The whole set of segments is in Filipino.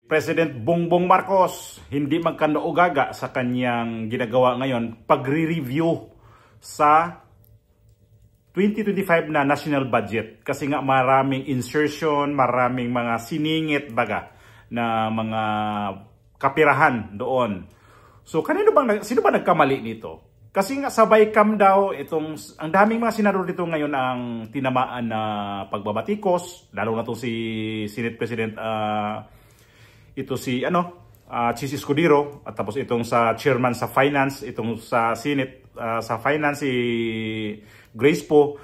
President Bongbong Marcos hindi magkanaugaga sa kanyang ginagawa ngayon pagre-review sa 2025 na national budget kasi nga maraming insertion, maraming mga siningit baga na mga kapirahan doon. So sino ba nagkamali nito? Kasi nga sa BICAM daw ang daming mga senador dito ngayon ang tinamaan na pagbabatikos, lalo na to si Senate President Chis Escudero, at tapos itong sa chairman sa finance, itong sa Senate sa finance si Grace po.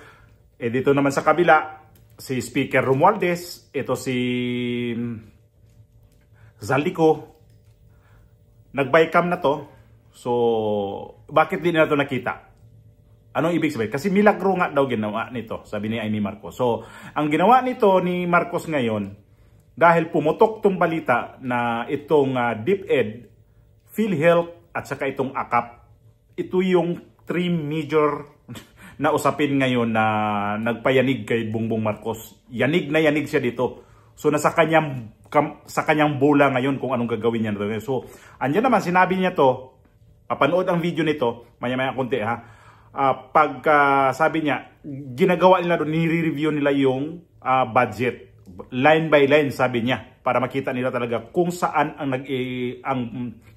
Dito naman sa kabila si Speaker Romualdez, ito si Zaldico. Nag-BICAM na to. So bakit din na ito nakita? Anong ibig sabihin? Kasi milagro nga daw ginawa nito, sabi ni Amy Marcos. So ang ginawa nito ni Marcos ngayon, dahil pumutok tong balita na itong DepEd, PhilHealth at saka itong AKAP, ito yung 3 major na usapin ngayon na nagpayanig kay Bongbong Marcos. Yanig na yanig siya dito. So nasa kanyang bola ngayon kung anong gagawin niya. So andyan naman, sinabi niya to, panood ang video nito, maya-maya konti ha. Sabi niya, ginagawa nila doon, nire-review nila yung budget. Line by line, sabi niya, para makita nila talaga kung saan ang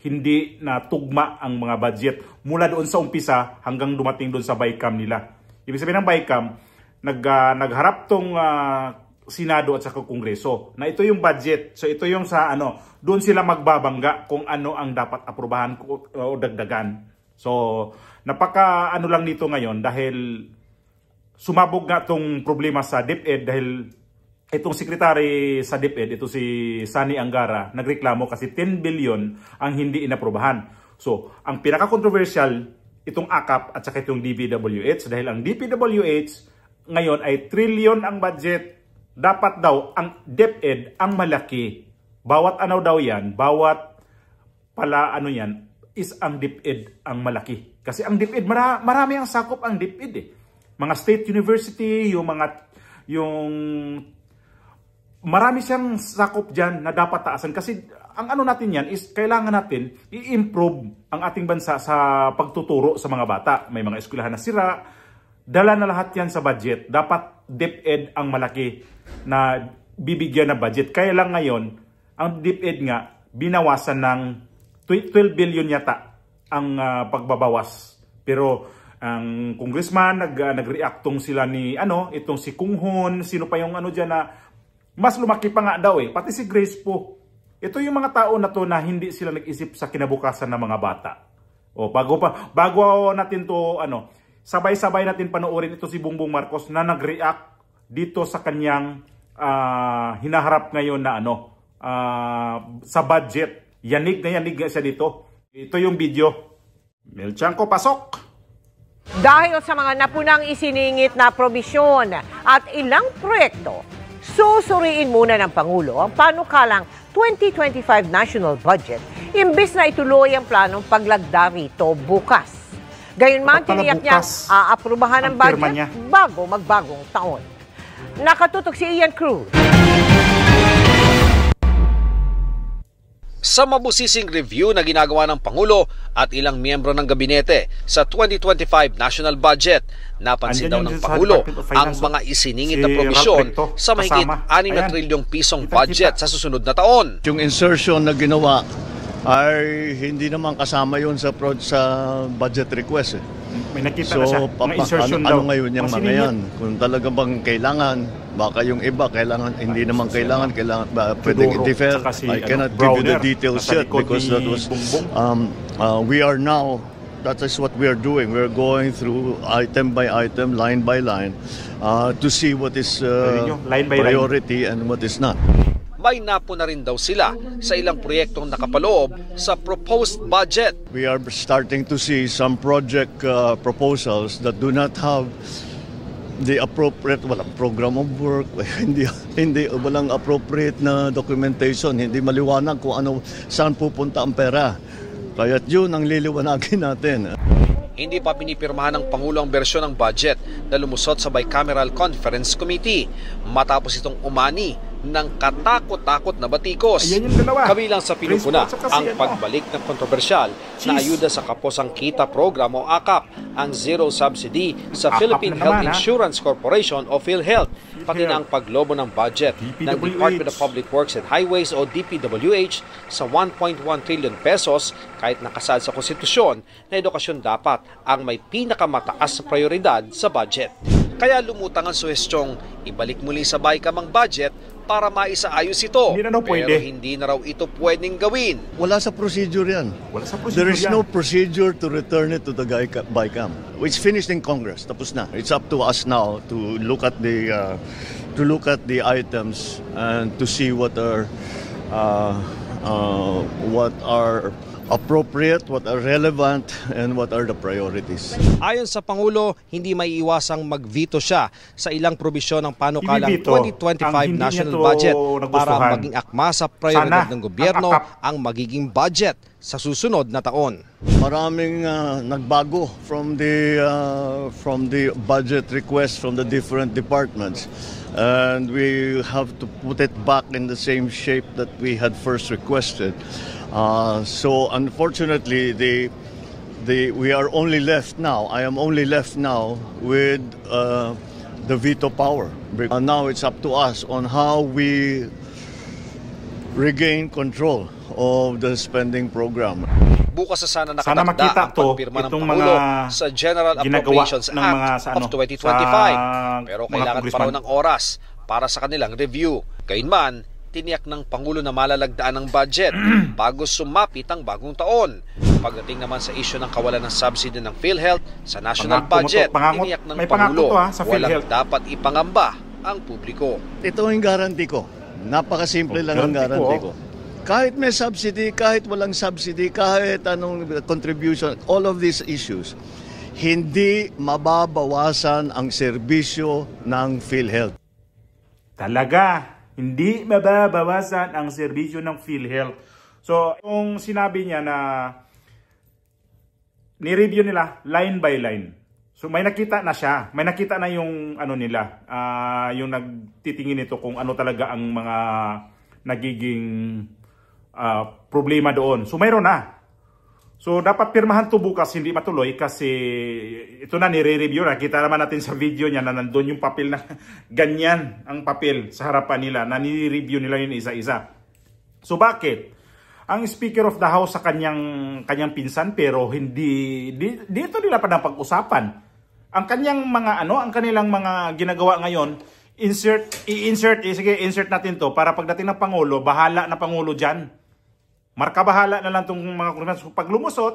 hindi na tugma ang mga budget mula doon sa umpisa hanggang dumating doon sa BICAM nila. Ibig sabihin ng BICAM, nagharap tong Senado at saka Kongreso na ito yung budget. So ito yung sa doon sila magbabangga kung ano ang dapat aprubahan o dagdagan. So napaka lang nito ngayon dahil sumabog nga tong problema sa DepEd dahil itong sekretary sa DepEd, ito si Sani Angara, nagreklamo kasi 10 billion ang hindi inaprubahan. So, ang pinaka-controversial, itong AKAP at saka itong DPWH, dahil ang DPWH ngayon ay trillion ang budget. Dapat daw ang DepEd ang malaki. Bawat daw yan, bawat yan, is ang DepEd ang malaki. Kasi ang DepEd, marami ang sakop ang DepEd eh. Mga state university, marami siyang sakop dyan na dapat taasan. Kasi ang natin yan is kailangan natin i-improve ang ating bansa sa pagtuturo sa mga bata. May mga eskwelahan na sira. Dala na lahat yan sa budget. Dapat DepEd ang malaki na bibigyan na budget. Kaya lang ngayon, ang DepEd nga, binawasan ng 12 billion yata ang pagbabawas. Pero ang congressman, nag-reactong sila ni, itong si Kung Hoon, sino pa yung dyan na mas lumaki pa nga daw eh. Pati si Grace po. Ito yung mga tao na to na hindi sila nag-isip sa kinabukasan ng mga bata. O bago natin to sabay-sabay natin panoorin ito si Bongbong Marcos na nag-react dito sa kanyang hinaharap ngayon na sa budget. Yanig na yanig siya dito. Ito yung video. Melchanko, pasok! Dahil sa mga napunang isiningit na probisyon at ilang proyekto, susuriin muna ng Pangulo ang panukalang 2025 national budget imbes na ituloy ang planong paglagda rito bukas. Gayunman, tiniyak niya aaprubahan ang budget bago magbagong taon. Nakatutok si Ian Cruz. Sa mabusising review na ginagawa ng Pangulo at ilang miyembro ng gabinete sa 2025 national budget, napansin daw ng Pangulo ang mga isiningit na probisyon sa mahigit 6 na trilyong pisong budget sa susunod na taon. Yung insertion na ginawa ay hindi naman kasama yun sa budget request. May nakita na siya, mga insertion daw. Ano ngayon yung mga yan? Kung talaga bang kailangan, baka yung iba hindi naman kailangan pwedeng i-defer. I cannot give you the details yet because that was we are now, that is what we are doing. We're going through item by item, line by line to see what is priority and what is not. May napo na rin daw sila sa ilang proyektong nakapaloob sa proposed budget. We are starting to see some project proposals that do not have the appropriate program of work, walang appropriate na documentation, hindi maliwanag kung saan pupunta ang pera. Kaya yun ang liliwanagin natin. Hindi pa pinipirmahan ng Pangulo ang bersyon ng budget na lumusot sa Bicameral Conference Committee matapos itong umani ng katakot-takot na batikos. Ayan yung dalawa. Kabilang sa pinupuna ang yan, pagbalik ng kontrobersyal na ayuda sa Kaposang Kita Program o AKAP, ang zero subsidy sa AKAP Philippine Health naman, Insurance Corporation o PhilHealth, pati na ang paglobo ng budget ng Department of Public Works and Highways o DPWH sa 1.1 trillion pesos kahit nakasaad sa konstitusyon na edukasyon dapat ang may pinakamataas na prioridad sa budget. Kaya lumutang ang suhestyong ibalik muli sa BICAM ang budget para maisaayos ito. Hindi na pwede. Pero hindi na raw ito pwedeng gawin. Wala sa procedure yan. Wala sa procedure There is yan. no procedure to return it to the BICAM. It's finished in Congress. Tapos na. It's up to us now to look at the items and to see what are appropriate, what are relevant, and what are the priorities. Ayon sa Pangulo, hindi may iwasang mag-veto siya sa ilang probisyon ng panukalang Hindi 2025 national budget para maging akma sa prioridad ng gobyerno ang magiging budget sa susunod na taon. Maraming nagbago from the budget request from the different departments, and we have to put it back in the same shape that we had first requested. So unfortunately, we are only left now. I am only left now with the veto power. Now it's up to us on how we regain control of the spending program. Bukas na sana Sana nakatakda makita ang pagpirma ng Pangulo sa General Appropriations Act of 2025. Pero kailangan pa raw ng oras para sa kanilang review. Gayunman, tiniyak ng Pangulo na malalagdaan ng budget bago sumapit ang bagong taon. Pagdating naman sa issue ng kawalan ng subsidy ng PhilHealth sa national budget, tiniyak ng Pangulo walang dapat ipangamba ang publiko. Ito ang guarantee ko. Napakasimple lang ang guarantee ko. Kahit may subsidy, kahit walang subsidy, kahit anong contribution, all of these issues, hindi mababawasan ang serbisyo ng PhilHealth. Talaga, hindi mababawasan ang serbisyo ng PhilHealth. So, yung sinabi niya na ni-review nila line by line. So, may nakita na siya. May nakita na yung ano nila, yung nagtitingin nito kung ano talaga ang mga nagiging problema doon. So, mayroon na. So, dapat pirmahan to bukas, hindi matuloy kasi ito na, nire-review. Nakita naman natin sa video niya na nandun yung papel na ganyan ang papel sa harapan nila, na nire-review nila yun isa-isa. So, bakit? Ang Speaker of the House sa kanyang pinsan, pero dito nila pa pag-usapan. Ang kanyang mga ang kanilang mga ginagawa ngayon, insert natin to para pagdating ng Pangulo, bahala na Pangulo diyan. Marka bahala na lang itong mga kongressman. Pag lumusot,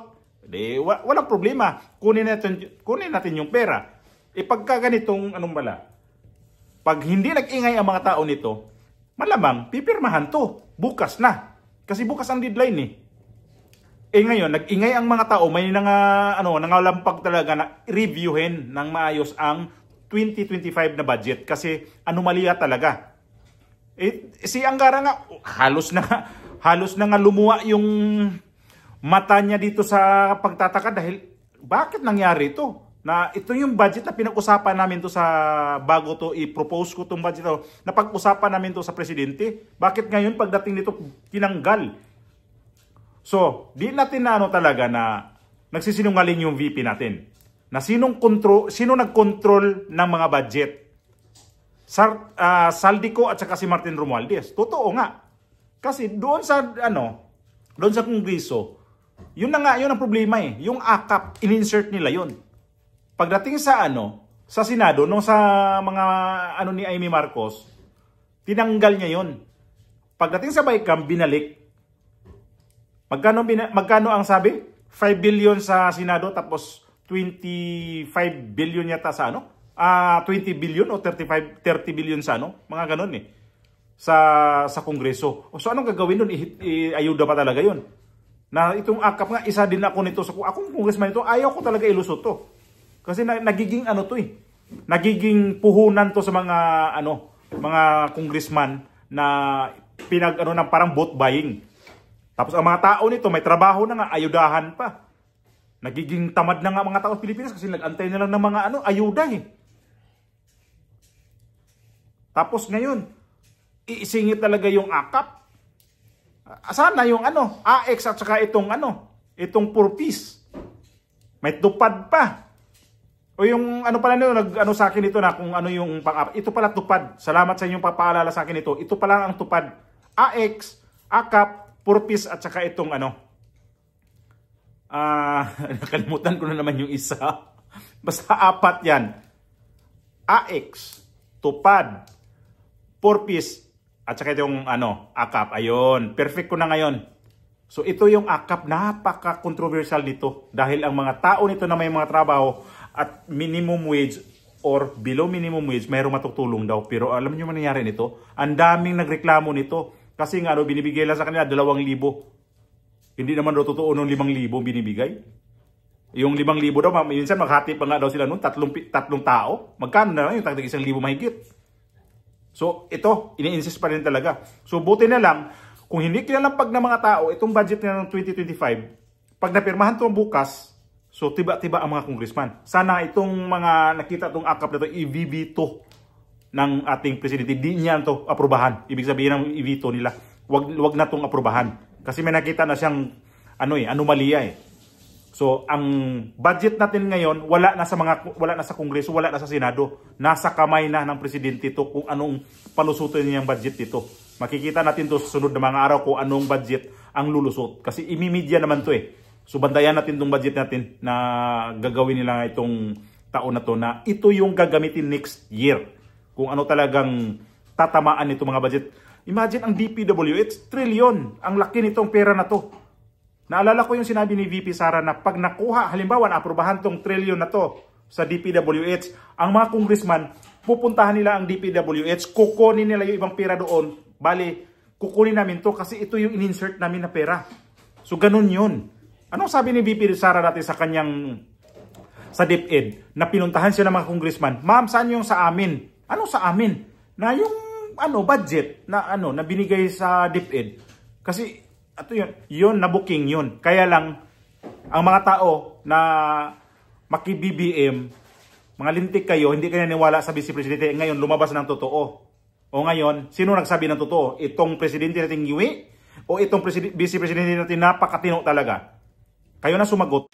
walang problema. Kunin natin yung pera. Pagka ganitong pag hindi nag-ingay ang mga tao nito, malamang pipirmahan to. Bukas na. Kasi bukas ang deadline ngayon, nag-ingay ang mga tao, may nangalampag talaga na reviewin ng maayos ang 2025 na budget. Kasi anomalya talaga. Si Angara nga, halos na nga lumuwa yung mata niya dito sa pagtataka dahil bakit nangyari ito? Na ito yung budget na pinag-usapan namin to sa bago to i-propose ko tong budget to, na pag-usapan namin to sa presidente. Bakit ngayon pagdating nito tinanggal? So, di natin na talaga na nagsisinungaling yung VP natin. Na sino nag-control ng mga budget? Saldico at saka si Martin Romualdez. Totoo nga. Kasi doon sa Kongreso, yun ang problema Yung AKAP, in-insert nila yun. Pagdating sa sa Senado, sa mga ni Amy Marcos, tinanggal niya yun. Pagdating sa BICAM, binalik. Magkano ang sabi? 5 billion sa Senado, tapos 25 billion yata sa 20 billion o 30 billion sa mga ganon sa Kongreso. So anong gagawin doon? Ayuda pa talaga yun. Na itong AKAP nga, isa din ako nito. Akong congressman ito, ayaw ko talaga ilusot to. Kasi nagiging nagiging puhunan to sa mga mga congressman na ng parang vote buying. Tapos ang mga tao nito, may trabaho na nga, ayudahan pa. Nagiging tamad na nga mga tao sa Pilipinas kasi nag-antay na lang ng mga ayuda Tapos ngayon, iisingit talaga yung AKAP. Sana yung AX at saka itong itong 4-piece. May tupad pa. O yung pala nyo, sa akin ito na kung ano yung pang-apat. Ito pala tupad. Salamat sa inyong papaalala sa akin ito. Ito pala ang tupad. AX, AKAP, 4-piece at saka itong nakalimutan ko na naman yung isa. Basta 4 yan. AX, tupad, 4-piece, at saka yung AKAP. Ayun, perfect ko na ngayon. So ito yung AKAP, napaka-controversial nito. Dahil ang mga tao nito na may mga trabaho at minimum wage or below minimum wage, mayroong matutulong daw. Pero alam niyo mangyayari nito? Ang daming nagreklamo nito. Kasi nga binibigay lang sa kanila 2,000. Hindi naman daw totoo nung 5,000 binibigay. Yung 5,000 daw, minsan maghati pa nga daw sila nun, tatlong tao. Magkano na lang yung 1,000 mahigit? So, ito, ini-insist pa rin talaga. So, buti na lang, kung hindi kinalampag ng mga tao, itong budget na ng 2025, pag napirmahan ito bukas, so tiba-tiba ang mga congressman. Sana itong mga nakita itong AKAP na ito, i-veto ng ating presidente. Di niya ito aprobahan. Ibig sabihin ng i-veto nila, wag na itong aprobahan. Kasi may nakita na siyang anomalya eh. So, ang budget natin ngayon, wala na sa Kongreso, wala na sa Senado. Nasa kamay na ng presidente ito kung anong palusutin niyang budget ito. Makikita natin ito sa sunod na mga araw kung anong budget ang lulusot. Kasi imimidya naman ito eh. So, bandayan natin itong budget natin na gagawin nila itong taon na to na ito yung gagamitin next year. Kung ano talagang tatamaan itong mga budget. Imagine ang DPWH, trillion. Ang laki nitong pera na to. Naalala ko yung sinabi ni VP Sara na pag nakuha, halimbawa naaprobahan tong trillion na to sa DPWH, ang mga congressman, pupuntahan nila ang DPWH, kukunin nila yung ibang pera doon, bali, kukunin namin to kasi ito yung in-insert namin na pera. So ganun yun. Anong sabi ni VP Sara natin sa kanyang, sa DepEd, na pinuntahan siya ng mga congressman, ma'am, saan yung sa amin? Ano sa amin? Na yung budget na na binigay sa DepEd. Kasi ato yun na-booking yun. Kaya lang, ang mga tao na maki-BBM, mga lintik kayo, hindi kayo naniwala sa Vice Presidente. Ngayon, lumabas ng totoo. O ngayon, sino nagsabi ng totoo? Itong Presidente natin Yui? O itong Vice Presidente natin napakatino talaga? Kayo na sumagot.